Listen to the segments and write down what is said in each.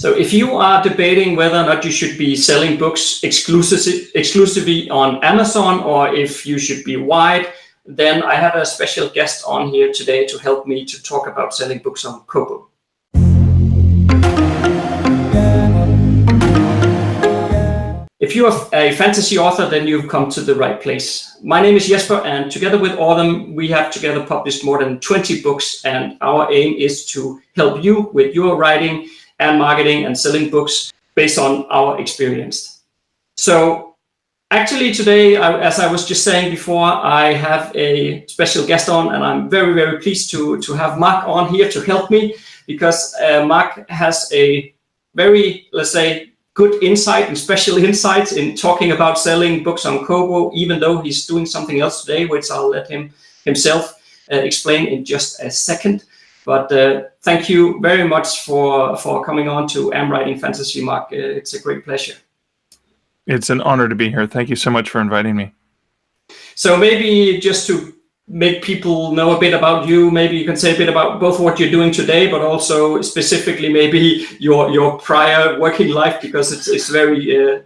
So if you are debating whether or not you should be selling books exclusively on Amazon or if you should be wide, then I have a special guest on here today to help me to talk about selling books on Kobo. If you are a fantasy author, then you've come to the right place. My name is Jesper, and together with Autumn, we have together published more than 20 books, and our aim is to help you with your writing and marketing and selling books based on our experience. So actually today, as I was just saying before, I have a special guest on, and I'm very, very pleased to have Mark on here to help me, because Mark has a very, let's say, good insight and special insights in talking about selling books on Kobo, even though he's doing something else today, which I'll let him himself explain in just a second. But thank you very much for coming on to Am Writing Fantasy, Mark. It's a great pleasure. It's an honor to be here. Thank you so much for inviting me. So maybe just to make people know a bit about you, maybe you can say a bit about both what you're doing today, but also specifically maybe your prior working life, because it's very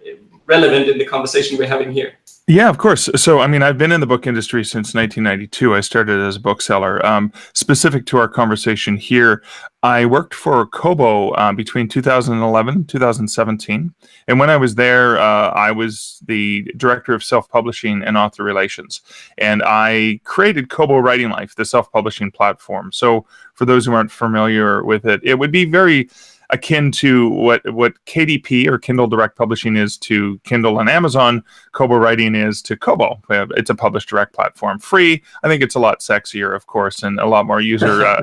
relevant in the conversation we're having here. Yeah, of course. So, I mean, I've been in the book industry since 1992. I started as a bookseller. Specific to our conversation here, I worked for Kobo between 2011 and 2017. And when I was there, I was the director of self-publishing and author relations. And I created Kobo Writing Life, the self-publishing platform. So for those who aren't familiar with it, it would be very akin to what KDP or Kindle Direct Publishing is to Kindle and Amazon. Kobo Writing is to Kobo. It's a published direct platform, free. I think it's a lot sexier, of course, and a lot more user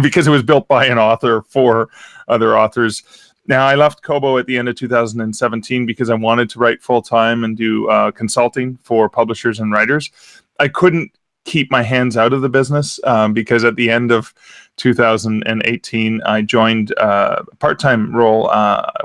because it was built by an author for other authors. Now, I left Kobo at the end of 2017 because I wanted to write full time and do consulting for publishers and writers. I couldn't keep my hands out of the business because at the end of 2018, I joined a part-time role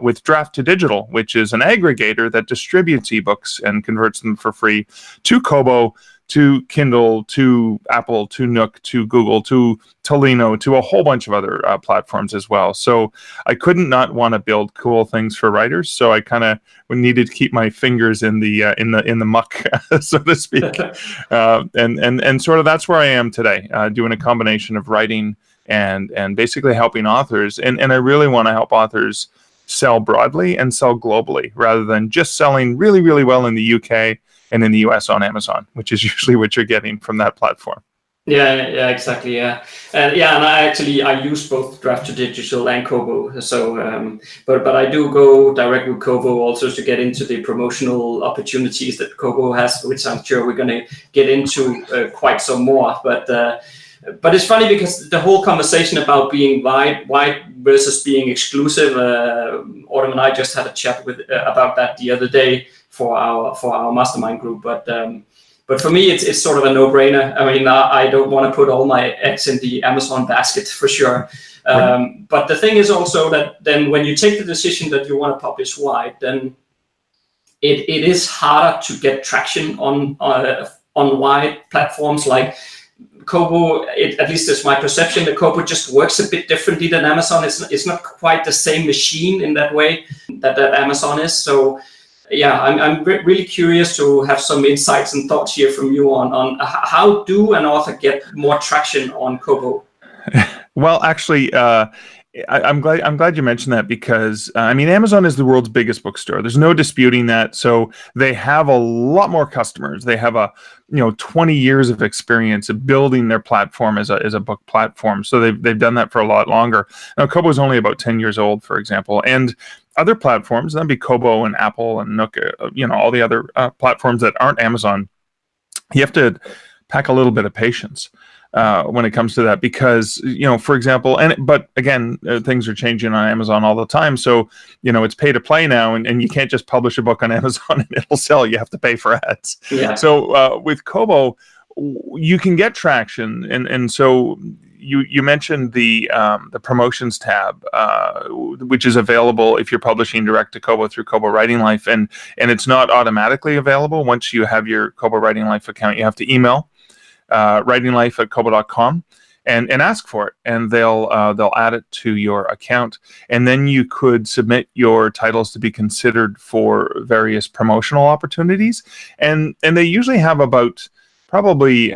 with Draft to Digital, which is an aggregator that distributes ebooks and converts them for free to Kobo, to Kindle, to Apple, to Nook, to Google, to Tulino, to a whole bunch of other platforms as well. So I couldn't not want to build cool things for writers. So I kind of needed to keep my fingers in the muck, so to speak. And sort of that's where I am today, doing a combination of writing and basically helping authors. And I really want to help authors sell broadly and sell globally, rather than just selling really, really well in the UK and in the US on Amazon, which is usually what you're getting from that platform. Yeah, exactly. And I use both Draft to Digital and Kobo. So, but I do go direct with Kobo also to get into the promotional opportunities that Kobo has, which I'm sure we're going to get into quite some more. But it's funny because the whole conversation about being wide versus being exclusive, Autumn and I just had a chat about that the other day for our mastermind group. But for me, it's sort of a no-brainer. I mean, I don't want to put all my eggs in the Amazon basket for sure. But the thing is also that then when you take the decision that you want to publish wide, then it is harder to get traction on wide platforms like Kobo. At least it's my perception that Kobo just works a bit differently than Amazon. It's not quite the same machine in that way that Amazon is. So yeah, I'm really curious to have some insights and thoughts here from you on how do an author get more traction on Kobo? Well, actually, I'm glad you mentioned that, because I mean, Amazon is the world's biggest bookstore. There's no disputing that. So they have a lot more customers. They have 20 years of experience of building their platform as a book platform. So they've done that for a lot longer. Now, Kobo is only about 10 years old, for example, and other platforms, that'd be Kobo and Apple and Nook, all the other platforms that aren't Amazon. You have to pack a little bit of patience when it comes to that, because for example, but again, things are changing on Amazon all the time. So it's pay to play now, and you can't just publish a book on Amazon and it'll sell. You have to pay for ads. Yeah. So with Kobo, you can get traction, and so you mentioned the promotions tab, which is available if you're publishing direct to Kobo through Kobo Writing Life, and it's not automatically available once you have your Kobo Writing Life account. You have to email writinglife@kobo.com, and ask for it, and they'll add it to your account, and then you could submit your titles to be considered for various promotional opportunities, and they usually have about probably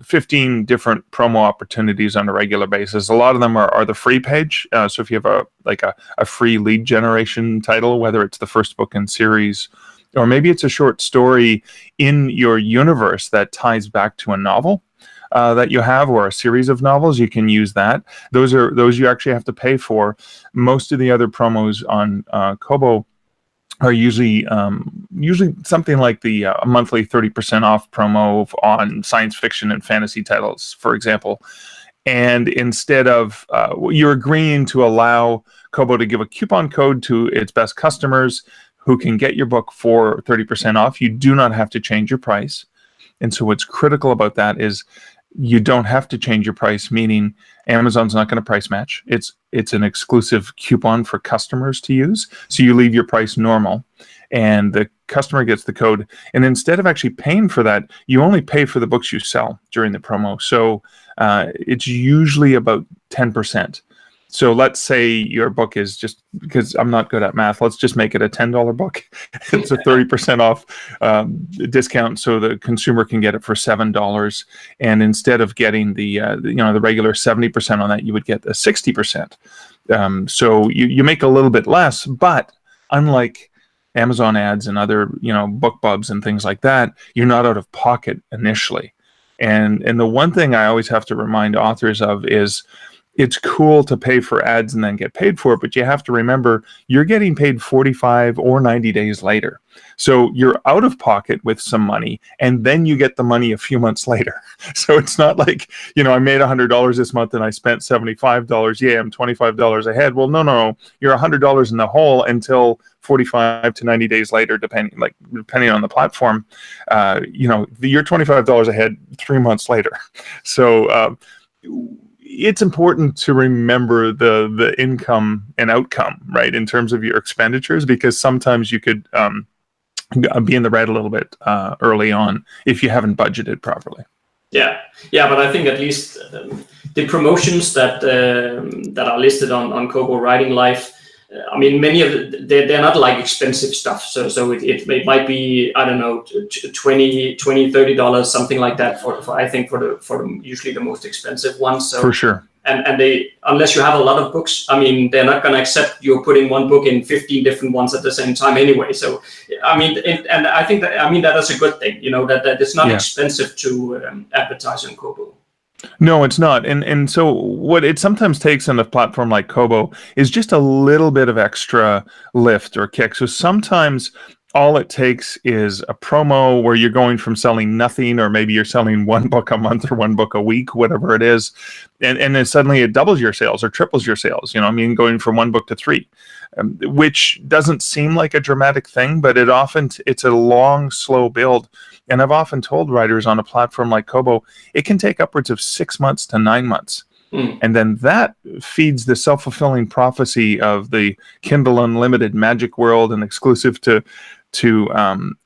15 different promo opportunities on a regular basis. A lot of them are the free page. So if you have a free lead generation title, whether it's the first book in series, or maybe it's a short story in your universe that ties back to a novel that you have, or a series of novels, you can use that. Those you actually have to pay for. Most of the other promos on Kobo are usually something like the monthly 30% off promo on science fiction and fantasy titles, for example. And instead of you're agreeing to allow Kobo to give a coupon code to its best customers who can get your book for 30% off, you do not have to change your price. And so what's critical about that is you don't have to change your price, meaning Amazon's not going to price match. It's an exclusive coupon for customers to use. So you leave your price normal, and the customer gets the code. And instead of actually paying for that, you only pay for the books you sell during the promo. So it's usually about 10%. So let's say your book is, just because I'm not good at math, let's just make it a $10 book. It's a 30% off discount, so the consumer can get it for $7. And instead of getting the regular 70% on that, you would get the 60%. So you make a little bit less, but unlike Amazon ads and other BookBubs and things like that, you're not out of pocket initially. And the one thing I always have to remind authors of is, it's cool to pay for ads and then get paid for it, but you have to remember you're getting paid 45 or 90 days later. So you're out of pocket with some money, and then you get the money a few months later. So it's not like, I made $100 this month and I spent $75. Yeah, I'm $25 ahead. Well, no. You're $100 in the hole until 45 to 90 days later, depending on the platform. You're $25 ahead 3 months later. So, it's important to remember the income and outcome, right, in terms of your expenditures, because sometimes you could be in the red a little bit early on if you haven't budgeted properly. Yeah, but I think at least the promotions that are listed on Kobo Writing Life, I mean, many of they're not like expensive stuff. So it might be, I don't know, $20, $30, something like that for I think for the usually the most expensive ones. So for sure. And they, unless you have a lot of books, I mean, they're not going to accept you're putting one book in 15 different ones at the same time anyway. So, I mean, and I think that is a good thing, that it's not expensive to advertise on Kobo. No, it's not. And so what it sometimes takes on a platform like Kobo is just a little bit of extra lift or kick. So sometimes all it takes is a promo where you're going from selling nothing, or maybe you're selling one book a month or one book a week, whatever it is, and then suddenly it doubles your sales or triples your sales. Going from one book to three, which doesn't seem like a dramatic thing, but it's a long, slow build. And I've often told writers on a platform like Kobo, it can take upwards of 6 months to 9 months. And then that feeds the self-fulfilling prophecy of the Kindle Unlimited magic world and exclusive to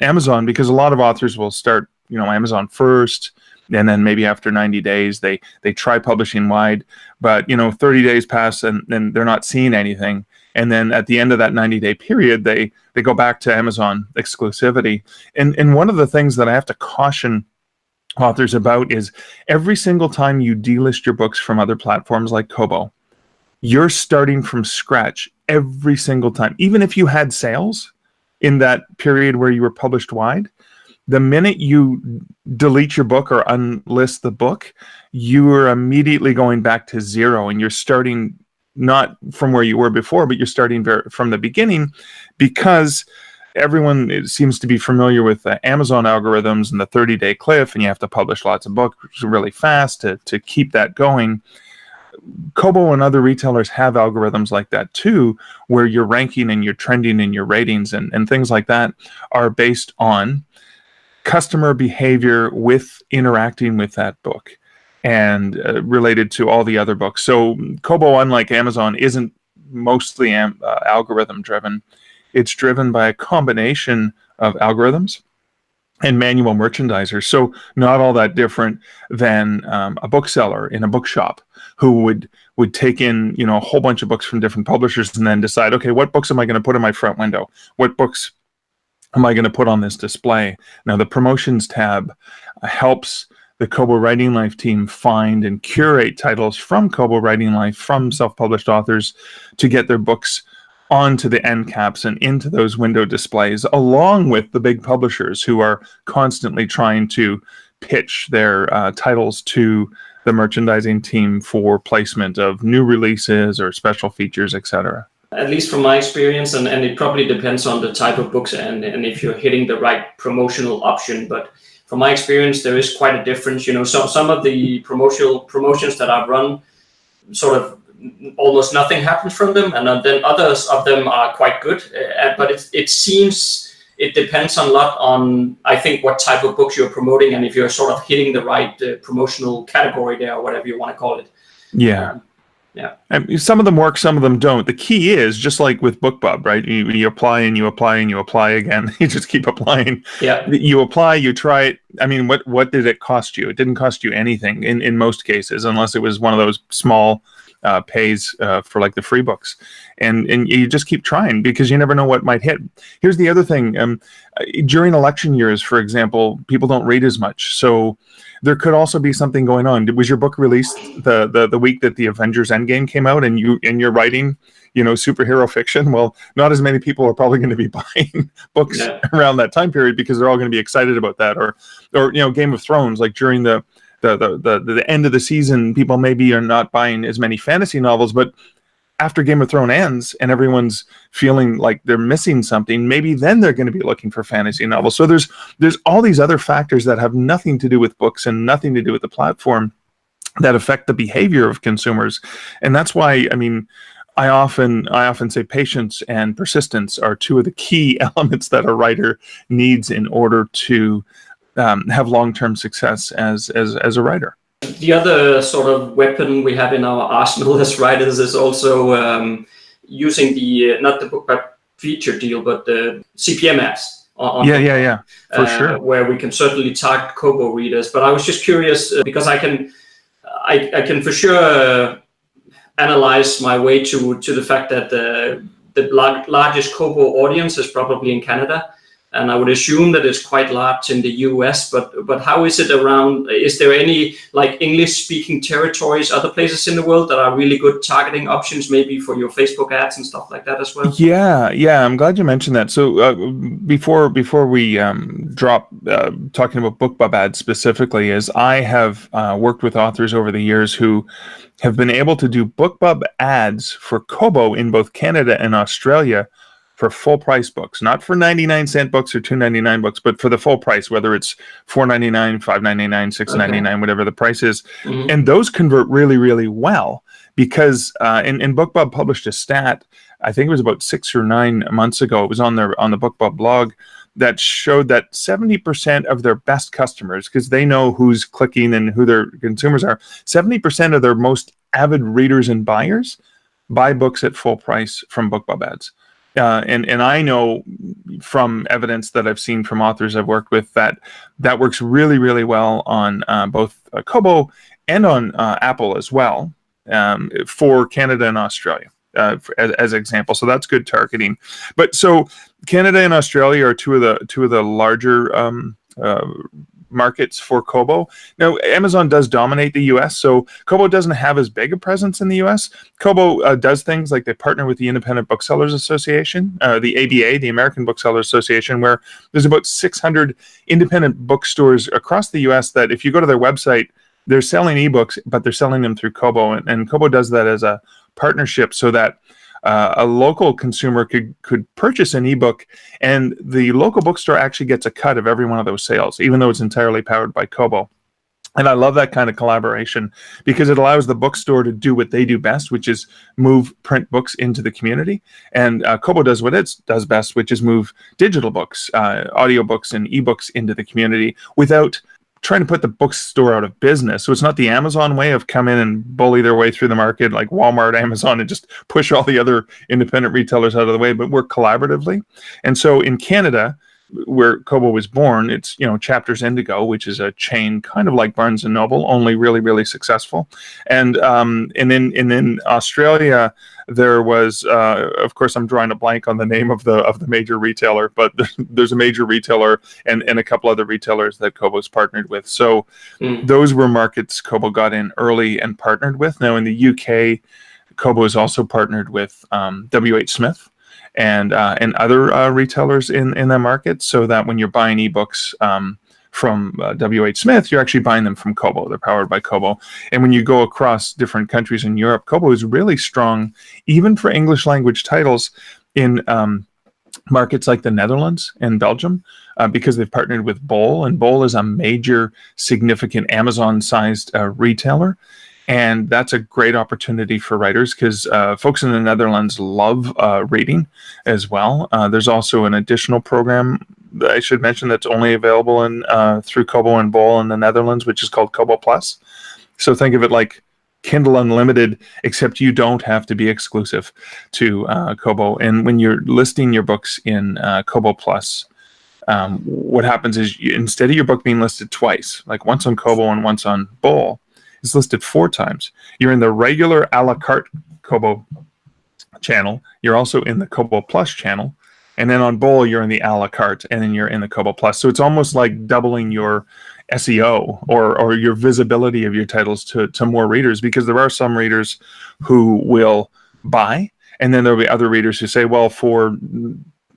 Amazon, because a lot of authors will start, Amazon first, and then maybe after 90 days, they try publishing wide, but 30 days pass and they're not seeing anything. And then at the end of that 90-day period, they go back to Amazon exclusivity. And one of the things that I have to caution authors about is, every single time you delist your books from other platforms like Kobo, you're starting from scratch every single time. Even if you had sales in that period where you were published wide, the minute you delete your book or unlist the book, you are immediately going back to zero, and you're starting not from where you were before, but you're starting from the beginning, because everyone seems to be familiar with the Amazon algorithms and the 30-day cliff, and you have to publish lots of books really fast to keep that going. Kobo and other retailers have algorithms like that too, where your ranking and your trending and your ratings and things like that are based on customer behavior with interacting with that book, and related to all the other books. So Kobo, unlike Amazon, isn't mostly algorithm driven. It's driven by a combination of algorithms and manual merchandisers. So not all that different than a bookseller in a bookshop who would take in, a whole bunch of books from different publishers and then decide, okay, what books am I going to put in my front window? What books am I going to put on this display? Now, the promotions tab helps the Kobo Writing Life team find and curate titles from Kobo Writing Life, from self-published authors, to get their books onto the end caps and into those window displays, along with the big publishers who are constantly trying to pitch their titles to the merchandising team for placement of new releases or special features, etc. At least from my experience, and it probably depends on the type of books and if you're hitting the right promotional option, but from my experience, there is quite a difference. So some of the promotions that I've run, sort of almost nothing happens from them, and then others of them are quite good. But it seems it depends a lot on, I think, what type of books you're promoting, and if you're sort of hitting the right promotional category there, or whatever you want to call it. Yeah. Yeah. And some of them work, some of them don't. The key is, just like with BookBub, right? You apply and you apply and you apply again. You just keep applying. Yeah. You apply, you try it. I mean, what did it cost you? It didn't cost you anything in most cases, unless it was one of those small pays for like the free books. And you just keep trying, because you never know what might hit. Here's the other thing. During election years, for example, people don't read as much. So there could also be something going on. Was your book released the week that the Avengers Endgame came out, and you're writing, superhero fiction? Well, not as many people are probably going to be buying books around that time period, because they're all going to be excited about that. Or Game of Thrones, like during the end of the season, people maybe are not buying as many fantasy novels, but after Game of Thrones ends and everyone's feeling like they're missing something, maybe then they're going to be looking for fantasy novels. So there's all these other factors that have nothing to do with books and nothing to do with the platform that affect the behavior of consumers. And that's why, I often say patience and persistence are two of the key elements that a writer needs in order to have long-term success as a writer. The other sort of weapon we have in our arsenal as writers is also using the not the book feature deal, but the CPMs. For sure. Where we can certainly target Kobo readers. But I was just curious because I can for sure analyze my way to the fact that the largest Kobo audience is probably in Canada. And I would assume that it's quite large in the US, but how is it around? Is there any like English-speaking territories, other places in the world that are really good targeting options, maybe for your Facebook ads and stuff like that as well? Yeah. I'm glad you mentioned that. So before we drop talking about BookBub ads specifically, is I have worked with authors over the years who have been able to do BookBub ads for Kobo in both Canada and Australia for full price books, not for 99-cent books or $2.99 books, but for the full price, whether it's $4.99, $5.99, $6.99, whatever the price is. Mm-hmm. And those convert really, really well, because and BookBub published a stat, I think it was about 6 or 9 months ago. It was on the BookBub blog, that showed that 70% of their best customers, because they know who's clicking and who their consumers are, 70% of their most avid readers and buyers buy books at full price from BookBub ads. And I know from evidence that I've seen from authors I've worked with that works really, really well on both Kobo and on Apple as well, for Canada and Australia, as example. So that's good targeting. But so Canada and Australia are two of the larger markets for Kobo. Now, Amazon does dominate the US, so Kobo doesn't have as big a presence in the US. Kobo does things like they partner with the Independent Booksellers Association, the ABA, the American Booksellers Association, where there's about 600 independent bookstores across the US that if you go to their website, they're selling ebooks, but they're selling them through Kobo. And Kobo does that as a partnership so that a local consumer could purchase an ebook, and the local bookstore actually gets a cut of every one of those sales, even though it's entirely powered by Kobo. And I love that kind of collaboration, because it allows the bookstore to do what they do best, which is move print books into the community. And Kobo does what it does best, which is move digital books, audiobooks and ebooks into the community without trying to put the bookstore out of business. So it's not the Amazon way of come in and bully their way through the market like Walmart, Amazon, and just push all the other independent retailers out of the way, but work collaboratively. And so in Canada, where Kobo was born, it's, Chapters Indigo, which is a chain kind of like Barnes and Noble, only really, really successful. And in Australia, there was, of course, I'm drawing a blank on the name of the major retailer, but there's a major retailer and a couple other retailers that Kobo's partnered with. So those were markets Kobo got in early and partnered with. Now in the UK, Kobo is also partnered with WH Smith and other retailers in that market, so that when you're buying ebooks from WH Smith, you're actually buying them from Kobo. They're powered by Kobo. And when you go across different countries in Europe, Kobo is really strong, even for English language titles, in markets like the Netherlands and Belgium, because they've partnered with Bol, and Bol is a major, significant Amazon-sized retailer. And that's a great opportunity for writers because folks in the Netherlands love reading as well. There's also an additional program that I should mention that's only available through Kobo and Bol in the Netherlands, which is called Kobo Plus. So think of it like Kindle Unlimited, except you don't have to be exclusive to Kobo. And when you're listing your books in Kobo Plus, what happens is instead of your book being listed twice, like once on Kobo and once on Bol, it's listed 4 times. You're in the regular a la carte Kobo channel. You're also in the Kobo Plus channel. And then on Bol, you're in the a la carte, and then you're in the Kobo Plus. So it's almost like doubling your SEO or your visibility of your titles to more readers, because there are some readers who will buy, and then there'll be other readers who say, well, for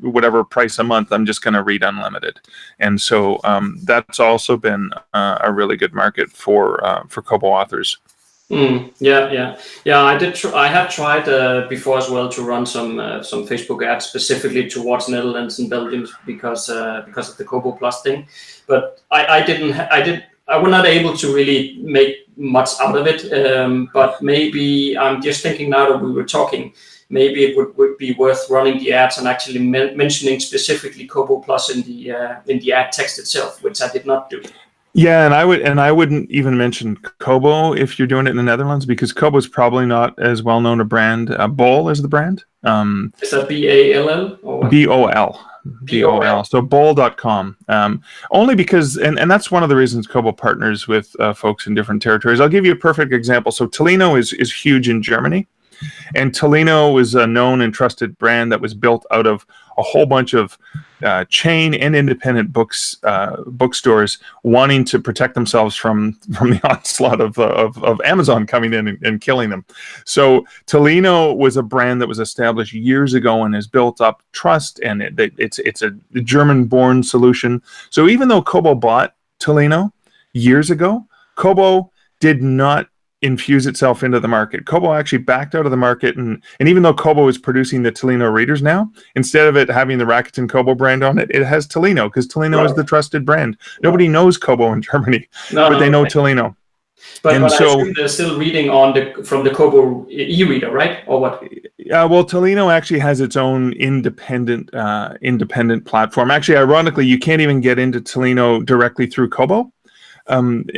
whatever price a month, I'm just going to read unlimited. And so that's also been a really good market for Kobo authors. Yeah. I have tried before as well to run some Facebook ads specifically towards Netherlands and Belgium because of the Kobo Plus thing, but I was not able to really make much out of it. But maybe I'm just thinking now that we were talking, maybe it would be worth running the ads and actually mentioning specifically Kobo Plus in the ad text itself, which I did not do. Yeah, and I wouldn't even mention Kobo if you're doing it in the Netherlands, because Kobo is probably not as well known a brand. Bol is the brand. Is that BALL or what? BOL? BOL. So bol.com. Only because, and that's one of the reasons Kobo partners with folks in different territories. I'll give you a perfect example. So Tulino is huge in Germany. And Tulino is a known and trusted brand that was built out of a whole bunch of chain and independent bookstores wanting to protect themselves from the onslaught of Amazon coming in and killing them. So Tulino was a brand that was established years ago and has built up trust, and it's a German-born solution. So even though Kobo bought Tulino years ago, Kobo did not infuse itself into the market. Kobo actually backed out of the market, and even though Kobo is producing the Tulino readers now, instead of it having the Rakuten Kobo brand on it, it has Tulino, because Tulino is the trusted brand. Nobody knows Kobo in Germany, but they know Tulino. But I assume they're still reading from the Kobo e-reader, right? Or what? Well, Tulino actually has its own independent platform. Actually, ironically, you can't even get into Tulino directly through Kobo. And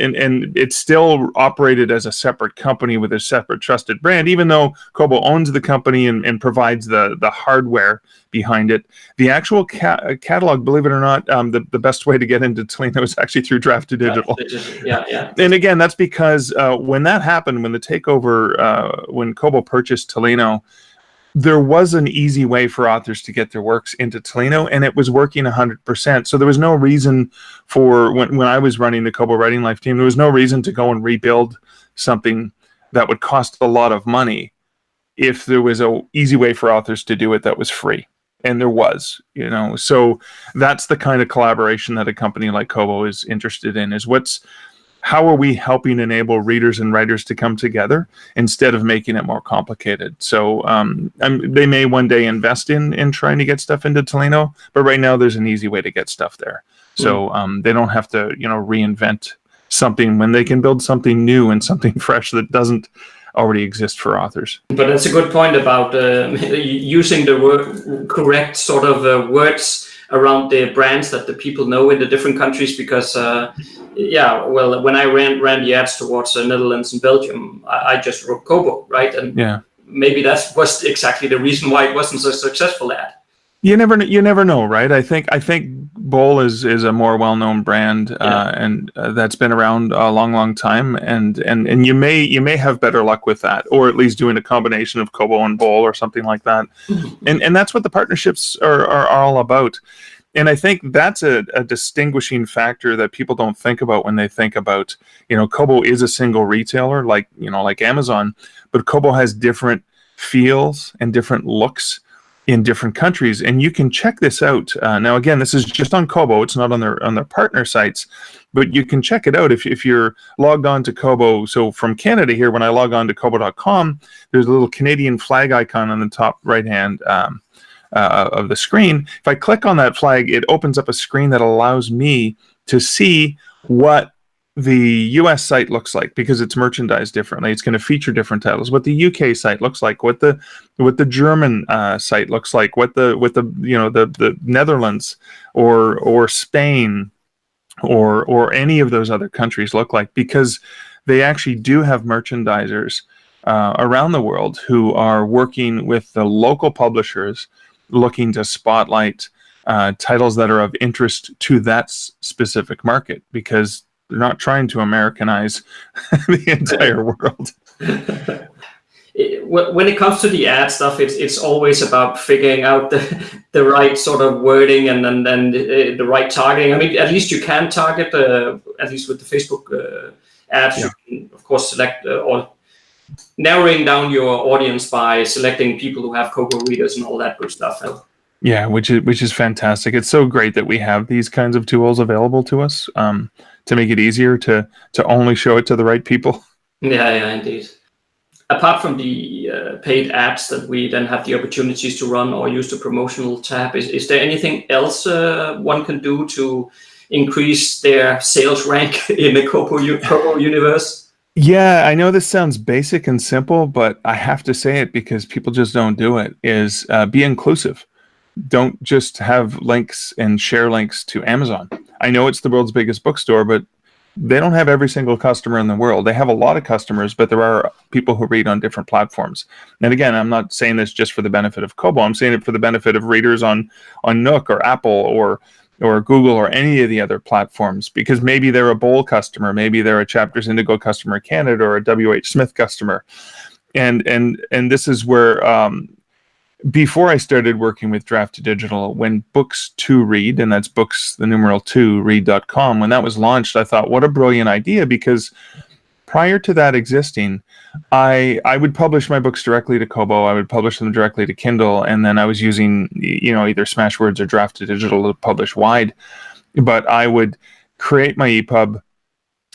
it's still operated as a separate company with a separate trusted brand, even though Kobo owns the company and provides the hardware behind it. The actual catalog, believe it or not, the best way to get into Tulino is actually through Draft2Digital. Yeah. And again, that's because when that happened, when the takeover, when Kobo purchased Tulino, there was an easy way for authors to get their works into Tulino, and it was working 100%. So there was no reason for, when I was running the Kobo Writing Life team, there was no reason to go and rebuild something that would cost a lot of money if there was an easy way for authors to do it that was free. And there was, So that's the kind of collaboration that a company like Kobo is interested in, is how are we helping enable readers and writers to come together instead of making it more complicated? So they may one day invest in trying to get stuff into Tulino, but right now there's an easy way to get stuff there. So they don't have to, reinvent something when they can build something new and something fresh that doesn't already exist for authors. But that's a good point about using the correct sort of words around the brands that the people know in the different countries, because when I ran the ads towards the Netherlands and Belgium, I just wrote Kobo, right? And maybe that was exactly the reason why it wasn't a successful ad. You never know, right? I think Bowl is a more well-known brand, Yeah. and that's been around a long time, and you may have better luck with that, or at least doing a combination of Kobo and Bowl or something like that. Mhm. And that's what the partnerships are all about. And I think that's a distinguishing factor that people don't think about when they think about, Kobo is a single retailer, like Amazon, but Kobo has different feels and different looks in different countries, and you can check this out. Now, again, this is just on Kobo; it's not on their partner sites, but you can check it out if you're logged on to Kobo. So from Canada here, when I log on to Kobo.com, there's a little Canadian flag icon on the top right hand of the screen. If I click on that flag, it opens up a screen that allows me to see what the US site looks like, because it's merchandised differently. It's going to feature different titles. What the UK site looks like, what the German site looks like, what the the Netherlands or Spain or any of those other countries look like, because they actually do have merchandisers around the world who are working with the local publishers, looking to spotlight titles that are of interest to that specific market, because they're not trying to Americanize the entire world. When it comes to the ad stuff, it's always about figuring out the right sort of wording and the right targeting. I mean, at least you can target, at least with the Facebook ads, Yeah. you can, of course, select or narrowing down your audience by selecting people who have Kobo readers and all that good stuff. Yeah, which is fantastic. It's so great that we have these kinds of tools available to us, to make it easier to only show it to the right people. Yeah, indeed. Apart from the paid ads that we then have the opportunities to run or use the promotional tab, is there anything else one can do to increase their sales rank in the Kobo universe? Yeah, I know this sounds basic and simple, but I have to say it because people just don't do it, is be inclusive. Don't just have links and share links to Amazon. I know it's the world's biggest bookstore, but they don't have every single customer in the world. They have a lot of customers, but there are people who read on different platforms. And again, I'm not saying this just for the benefit of Kobo. I'm saying it for the benefit of readers on Nook or Apple or Google or any of the other platforms, because maybe they're a Bowl customer, maybe they're a Chapters Indigo customer in Canada or a WH Smith customer. And this is where before I started working with Draft to Digital, when Books to Read, and that's books, the numeral 2, read.com, when that was launched, I thought, what a brilliant idea, because prior to that existing, I would publish my books directly to Kobo, I would publish them directly to Kindle, and then I was using, either Smashwords or Draft to Digital to publish wide. But I would create my EPUB,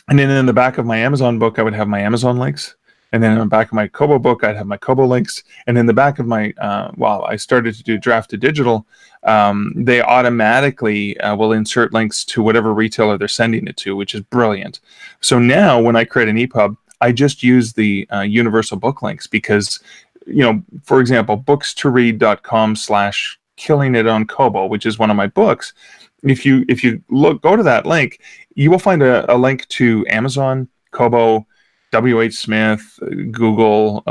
and then in the back of my Amazon book, I would have my Amazon links. And then in the back of my Kobo book, I'd have my Kobo links. And in the back of my, I started to do Draft to Digital, they automatically will insert links to whatever retailer they're sending it to, which is brilliant. So now when I create an EPUB, I just use the universal book links, because, for example, bookstoread.com/killing it on Kobo, which is one of my books. If you go to that link, you will find a link to Amazon, Kobo, WH Smith, Google,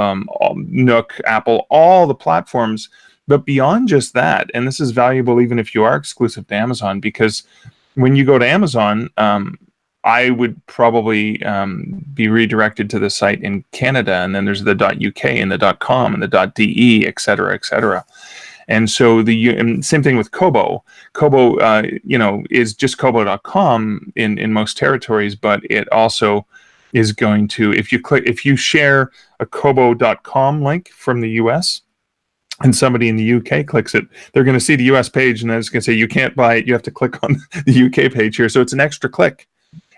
Nook, Apple, all the platforms. But beyond just that, and this is valuable even if you are exclusive to Amazon, because when you go to Amazon, I would probably be redirected to the site in Canada, and then there's the .uk and the .com and the .de, et cetera, et cetera. And so and same thing with Kobo. Kobo, is just Kobo.com in most territories, but it also is going to, if you share a Kobo.com link from the US and somebody in the UK clicks it, they're going to see the US page, and then it's going to say you can't buy it. You have to click on the UK page here. So it's an extra click.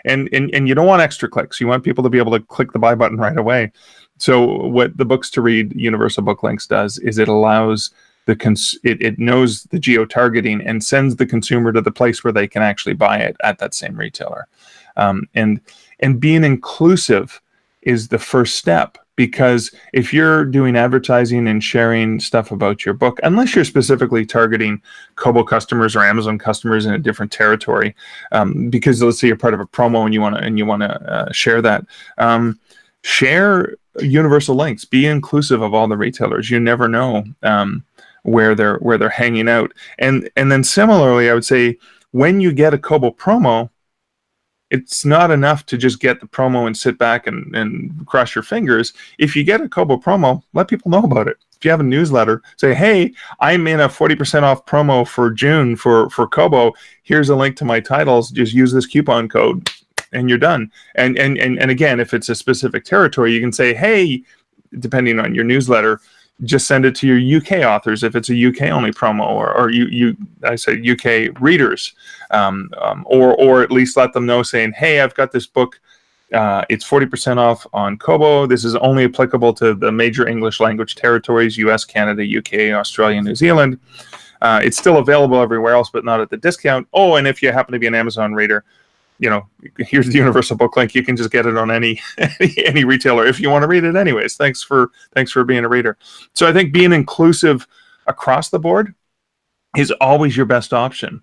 And you don't want extra clicks. You want people to be able to click the buy button right away. So what the Books to Read Universal Book Links does is it allows it knows the geo-targeting and sends the consumer to the place where they can actually buy it at that same retailer. And being inclusive is the first step, because if you're doing advertising and sharing stuff about your book, unless you're specifically targeting Kobo customers or Amazon customers in a different territory, because let's say you're part of a promo and you want to share that, share universal links. Be inclusive of all the retailers. You never know. where they're hanging out. And then similarly, I would say when you get a Kobo promo, it's not enough to just get the promo and sit back and cross your fingers. If you get a Kobo promo, let people know about it. If you have a newsletter, say, hey, I'm in a 40% off promo for June for Kobo. Here's a link to my titles. Just use this coupon code and you're done. And again, if it's a specific territory, you can say, hey, depending on your newsletter, just send it to your UK authors if it's a UK only promo, or I say UK readers, or at least let them know saying, hey, I've got this book. It's 40% off on Kobo. This is only applicable to the major English language territories: US, Canada, UK, Australia, New Zealand. It's still available everywhere else, but not at the discount. Oh, and if you happen to be an Amazon reader, here's the universal book link. You can just get it on any retailer if you want to read it anyways. Thanks for being a reader. So I think being inclusive across the board is always your best option,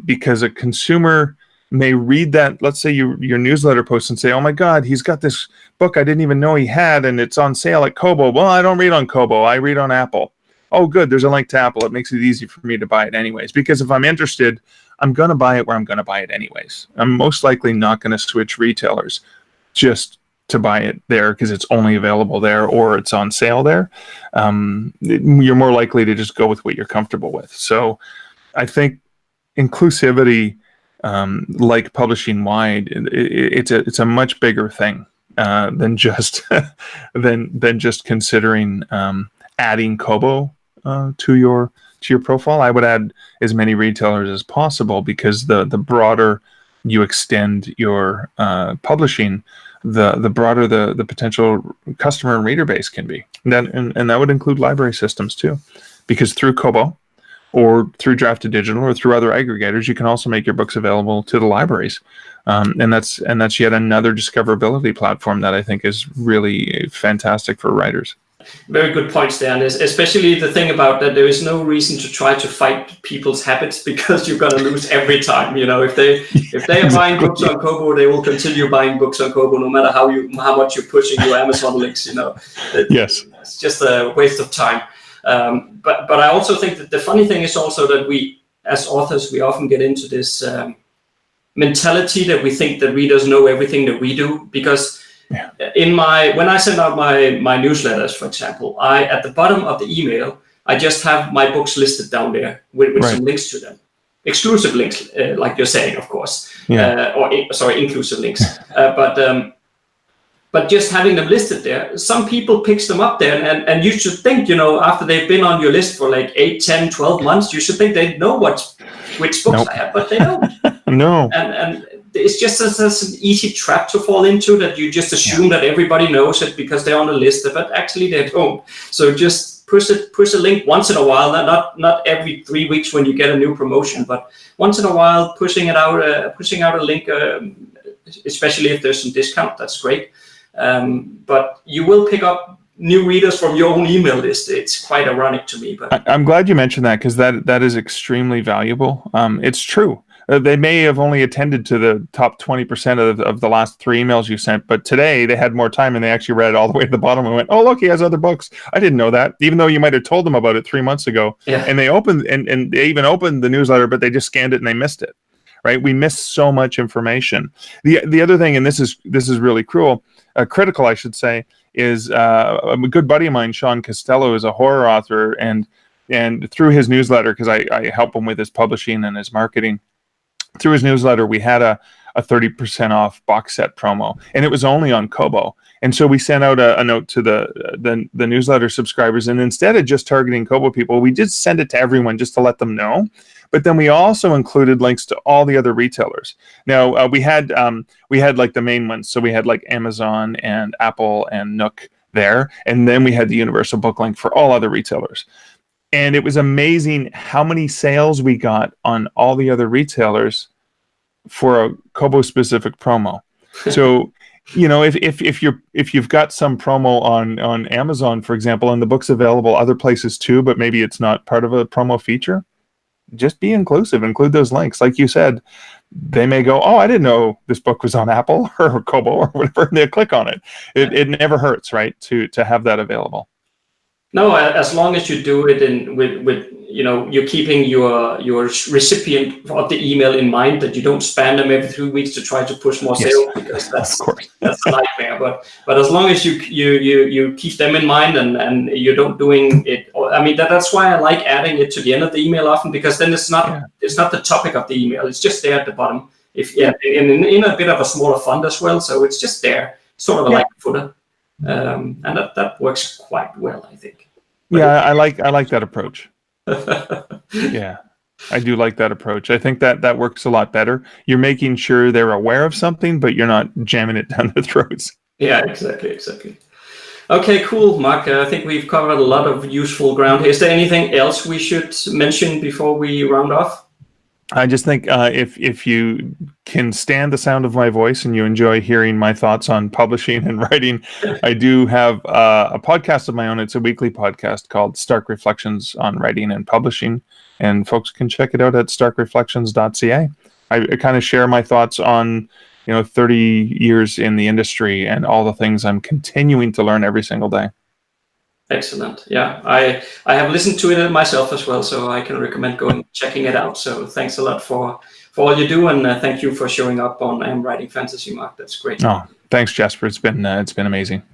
because a consumer may read that, let's say your newsletter post, and say, oh my God, he's got this book I didn't even know he had, and it's on sale at Kobo. Well, I don't read on Kobo. I read on Apple. Oh, good. There's a link to Apple. It makes it easy for me to buy it anyways, because if I'm interested, I'm going to buy it where I'm going to buy it anyways. I'm most likely not going to switch retailers just to buy it there because it's only available there or it's on sale there. You're more likely to just go with what you're comfortable with. So I think inclusivity, like publishing wide, it's a much bigger thing than just than just considering adding Kobo to your profile. I would add as many retailers as possible, because the broader you extend your publishing, the broader the potential customer and reader base can be. And that would include library systems too, because through Kobo or through Draft to Digital or through other aggregators, you can also make your books available to the libraries. And that's yet another discoverability platform that I think is really fantastic for writers. Very good points there, and especially the thing about that there is no reason to try to fight people's habits, because you're going to lose every time. If they are buying books on Kobo, they will continue buying books on Kobo no matter how much you're pushing your Amazon links. Yes, it's just a waste of time. But I also think that the funny thing is also that we, as authors, we often get into this mentality that we think that readers know everything that we do, because when I send out my newsletters, for example, at the bottom of the email, I just have my books listed down there with some links to them, exclusive links, like you're saying, of course, inclusive links, but just having them listed there, some people picks them up there, and you should think, after they've been on your list for like 8, 10, 12 months, you should think they know which books I have, but they don't. No. And it's just an easy trap to fall into, that you just assume that everybody knows it because they're on the list, but actually they don't. So just push a link once in a while, not every 3 weeks when you get a new promotion, but once in a while, pushing out a link, especially if there's some discount. That's great. But you will pick up new readers from your own email list. It's quite ironic to me. But I'm glad you mentioned that, because that is extremely valuable. It's true. They may have only attended to the top 20% of the last 3 emails you sent, but today they had more time and they actually read it all the way to the bottom and went, oh, look, he has other books. I didn't know that, even though you might have told them about it 3 months ago. Yeah. And they opened and they even opened the newsletter, but they just scanned it and they missed it. Right? We miss so much information. The other thing, and this is really critical, I should say, is a good buddy of mine, Sean Costello, is a horror author, and through his newsletter, because I help him with his publishing and his marketing, through his newsletter, we had a 30% off box set promo, and it was only on Kobo. And so we sent out a note to the newsletter subscribers, and instead of just targeting Kobo people, we did send it to everyone just to let them know. But then we also included links to all the other retailers. Now we had like the main ones, so we had like Amazon and Apple and Nook there, and then we had the universal book link for all other retailers. And it was amazing how many sales we got on all the other retailers for a Kobo specific promo. So, if you've got some promo on Amazon, for example, and the book's available other places too, but maybe it's not part of a promo feature, just be inclusive, include those links. Like you said, they may go, oh, I didn't know this book was on Apple or Kobo or whatever, and they'll click on it. It never hurts, right, to have that available. No, as long as you do it with you're keeping your recipient of the email in mind, that you don't spam them every 3 weeks to try to push more Yes, sales, because of course. that's a nightmare. But as long as you keep them in mind, and you don't doing it, I mean that's why I like adding it to the end of the email often, because then it's not the topic of the email. It's just there at the bottom. In a bit of a smaller font as well, so it's just there, sort of like a footer. And that works quite well, I think. I like that approach. Yeah, I do like that approach. I think that works a lot better. You're making sure they're aware of something, but you're not jamming it down their throats. Yeah, exactly. Okay, cool, Mark. I think we've covered a lot of useful ground here. Is there anything else we should mention before we round off? I just think if you can stand the sound of my voice and you enjoy hearing my thoughts on publishing and writing, I do have a podcast of my own. It's a weekly podcast called Stark Reflections on Writing and Publishing, and folks can check it out at starkreflections.ca. I kind of share my thoughts on 30 years in the industry and all the things I'm continuing to learn every single day. Excellent. Yeah, I have listened to it myself as well, so I can recommend checking it out. So thanks a lot for all you do, and thank you for showing up on Writing Fantasy, Mark. That's great. Oh, thanks, Jasper. It's been amazing.